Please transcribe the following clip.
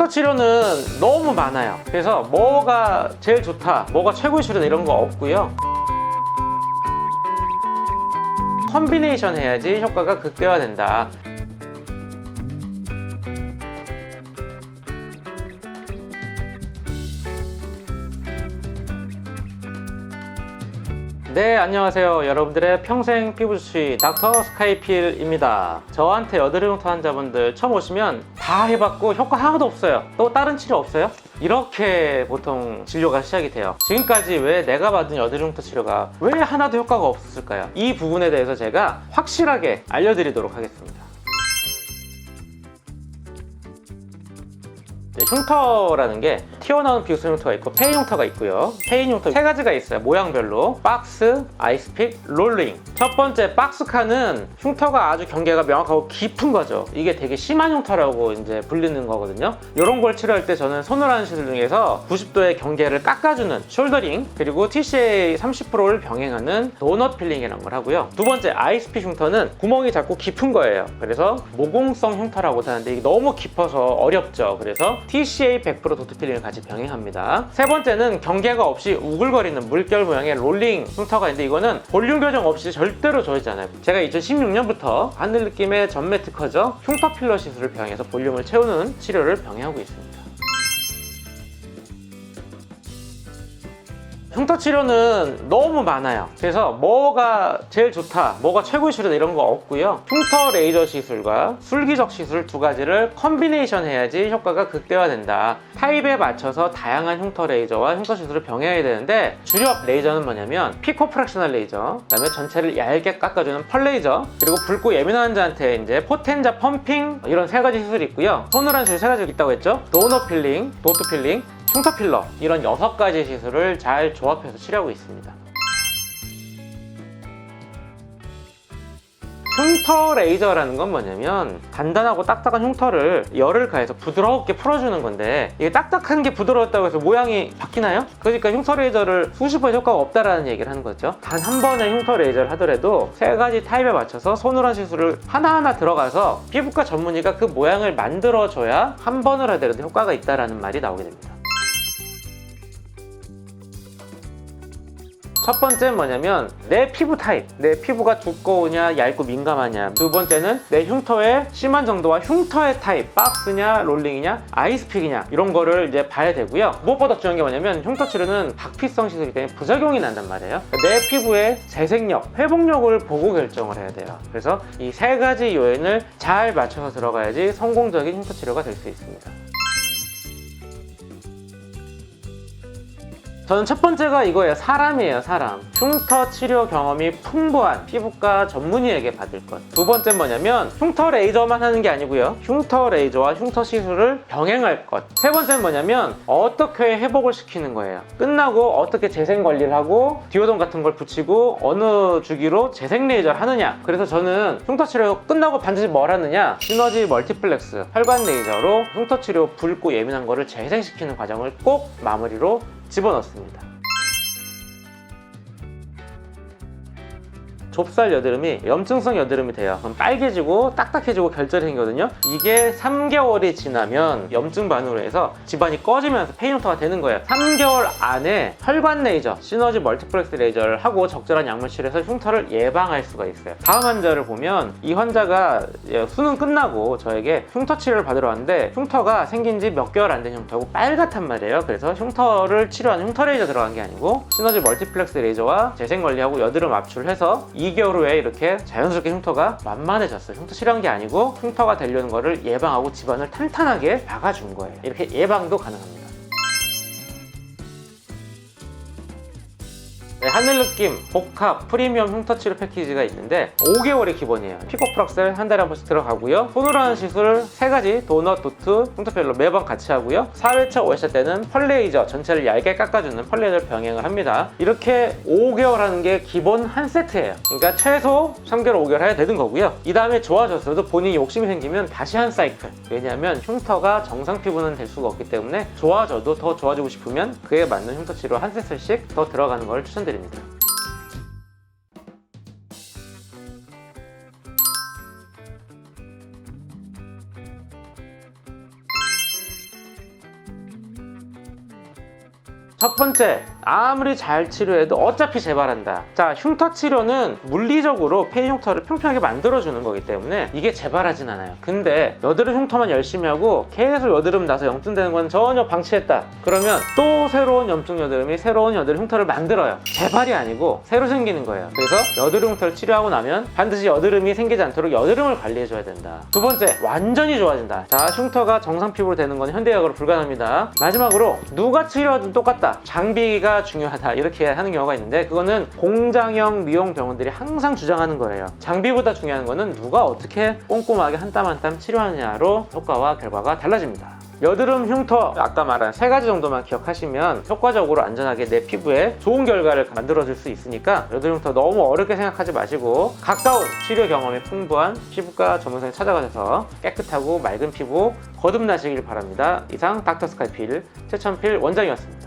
흉터 치료는 너무 많아요. 그래서 뭐가 제일 좋다, 뭐가 최고의 치료다 이런 거 없고요. 컨비네이션 해야지 효과가 극대화된다. 네, 안녕하세요. 여러분들의 평생 피부주치 닥터 스카이필입니다. 저한테 여드름 흉터 환자분들 처음 오시면 다 해봤고 효과 하나도 없어요. 또 다른 치료 없어요? 이렇게 보통 진료가 시작이 돼요. 지금까지 왜 내가 받은 여드름 흉터 치료가 왜 하나도 효과가 없었을까요? 이 부분에 대해서 제가 확실하게 알려드리도록 하겠습니다. 흉터라는 게 튀어나온 비우스 흉터가 있고 페인 흉터가 있고요. 페인 흉터 세 가지가 있어요. 모양별로 박스, 아이스픽, 롤링. 첫 번째 박스칸은 흉터가 아주 경계가 명확하고 깊은 거죠. 이게 되게 심한 흉터라고 이제 불리는 거거든요. 이런 걸 치료할 때 저는 손으로 하는 시술 중에서 90도의 경계를 깎아주는 숄더링, 그리고 TCA 30%를 병행하는 도넛 필링이라는 걸 하고요. 두 번째 아이스픽 흉터는 구멍이 자꾸 깊은 거예요. 그래서 모공성 흉터라고 하는데 이게 너무 깊어서 어렵죠. 그래서 TCA 100% 도트 필링을 같이 병행합니다. 세 번째는 경계가 없이 우글거리는 물결 모양의 롤링 흉터가 있는데 이거는 볼륨 교정 없이 절대로 좋아지지 않아요. 제가 2016년부터 하늘 느낌의 전매 특허죠. 흉터 필러 시술을 병행해서 볼륨을 채우는 치료를 병행하고 있습니다. 흉터 치료는 너무 많아요. 그래서 뭐가 제일 좋다, 뭐가 최고의 치료다 이런 거 없고요. 흉터 레이저 시술과 술기적 시술 두 가지를 컨비네이션 해야지 효과가 극대화된다. 타입에 맞춰서 다양한 흉터 레이저와 흉터 시술을 병행해야 되는데 주력 레이저는 뭐냐면 피코 프랙셔널 레이저, 그다음에 전체를 얇게 깎아주는 펄 레이저, 그리고 붉고 예민한 환자한테 이제 포텐자 펌핑 이런 세 가지 시술이 있고요. 손으로 하는 시술 세 가지가 있다고 했죠. 도넛 필링, 도트 필링, 흉터 필러, 이런 6가지 시술을 잘 조합해서 치료하고 있습니다. 흉터 레이저라는 건 뭐냐면 간단하고 딱딱한 흉터를 열을 가해서 부드럽게 풀어주는 건데 이게 딱딱한 게 부드러웠다고 해서 모양이 바뀌나요? 그러니까 흉터 레이저를 수십 번 효과가 없다라는 얘기를 하는 거죠. 단 한 번의 흉터 레이저를 하더라도 세 가지 타입에 맞춰서 손으로 한 시술을 하나하나 들어가서 피부과 전문의가 그 모양을 만들어줘야 한 번을 하더라도 효과가 있다라는 말이 나오게 됩니다. 첫 번째는 뭐냐면 내 피부 타입, 내 피부가 두꺼우냐 얇고 민감하냐. 두 번째는 내 흉터의 심한 정도와 흉터의 타입, 박스냐 롤링이냐 아이스픽이냐, 이런 거를 이제 봐야 되고요. 무엇보다 중요한 게 뭐냐면 흉터 치료는 박피성 시술이기 때문에 부작용이 난단 말이에요. 내 피부의 재생력, 회복력을 보고 결정을 해야 돼요. 그래서 이 세 가지 요인을 잘 맞춰서 들어가야지 성공적인 흉터 치료가 될 수 있습니다. 저는 첫 번째가 이거예요. 사람이에요, 사람. 흉터 치료 경험이 풍부한 피부과 전문의에게 받을 것. 두 번째는 뭐냐면 흉터 레이저만 하는 게 아니고요. 흉터 레이저와 흉터 시술을 병행할 것. 세 번째는 뭐냐면 어떻게 회복을 시키는 거예요. 끝나고 어떻게 재생 관리를 하고 디오돈 같은 걸 붙이고 어느 주기로 재생 레이저를 하느냐. 그래서 저는 흉터 치료 끝나고 반드시 뭘 하느냐, 시너지 멀티플렉스 혈관 레이저로 흉터 치료 붉고 예민한 거를 재생시키는 과정을 꼭 마무리로 집어넣습니다. 좁쌀 여드름이 염증성 여드름이 돼요. 그럼 빨개지고 딱딱해지고 결절이 생기거든요. 이게 3개월이 지나면 염증 반응으로 해서 집안이 꺼지면서 페인 흉터가 되는 거예요. 3개월 안에 혈관 레이저, 시너지 멀티플렉스 레이저를 하고 적절한 약물 치료해서 흉터를 예방할 수가 있어요. 다음 환자를 보면 이 환자가 수능 끝나고 저에게 흉터 치료를 받으러 왔는데 흉터가 생긴 지 몇 개월 안 된 흉터고 빨갛단 말이에요. 그래서 흉터를 치료하는 흉터 레이저 들어간 게 아니고 시너지 멀티플렉스 레이저와 재생 관리하고 여드름 압출을 해서 2개월 후에 이렇게 자연스럽게 흉터가 완만해졌어요. 흉터 치료한 게 아니고 흉터가 되려는 거를 예방하고 집안을 탄탄하게 박아준 거예요. 이렇게 예방도 가능합니다. 네, 하늘느낌 복합 프리미엄 흉터 치료 패키지가 있는데 5개월이 기본이에요. 피코프락셀 한 달에 한 번씩 들어가고요. 손으로 하는 시술 3가지 도넛, 도트, 흉터필러 매번 같이 하고요. 4회차, 5회차 때는 펄레이저 전체를 얇게 깎아주는 펄레이저를 병행을 합니다. 이렇게 5개월 하는 게 기본 한 세트예요. 그러니까 최소 3개월, 5개월 해야 되는 거고요. 이 다음에 좋아졌어도 본인이 욕심이 생기면 다시 한 사이클. 왜냐하면 흉터가 정상 피부는 될 수가 없기 때문에 좋아져도 더 좋아지고 싶으면 그에 맞는 흉터 치료 한 세트씩 더 들어가는 걸 추천드립니다. 첫 번째, 아무리 잘 치료해도 어차피 재발한다. 자, 흉터 치료는 물리적으로 폐인 흉터를 평평하게 만들어주는 거기 때문에 이게 재발하진 않아요. 근데 여드름 흉터만 열심히 하고 계속 여드름 나서 염증 되는 건 전혀 방치했다. 그러면 또 새로운 염증 여드름이 새로운 여드름 흉터를 만들어요. 재발이 아니고 새로 생기는 거예요. 그래서 여드름 흉터를 치료하고 나면 반드시 여드름이 생기지 않도록 여드름을 관리해줘야 된다. 두 번째, 완전히 좋아진다. 자, 흉터가 정상 피부로 되는 건 현대의학으로 불가능합니다. 마지막으로 누가 치료하든 똑같다. 장비가 중요하다. 이렇게 하는 경우가 있는데 그거는 공장형 미용 병원들이 항상 주장하는 거예요. 장비보다 중요한 거는 누가 어떻게 꼼꼼하게 한 땀 한 땀 치료하느냐로 효과와 결과가 달라집니다. 여드름 흉터 아까 말한 3가지 정도만 기억하시면 효과적으로 안전하게 내 피부에 좋은 결과를 만들어줄 수 있으니까 여드름 흉터 너무 어렵게 생각하지 마시고 가까운 치료 경험이 풍부한 피부과 전문사에 찾아가셔서 깨끗하고 맑은 피부 거듭나시길 바랍니다. 이상 닥터스칼필 최천필 원장이었습니다.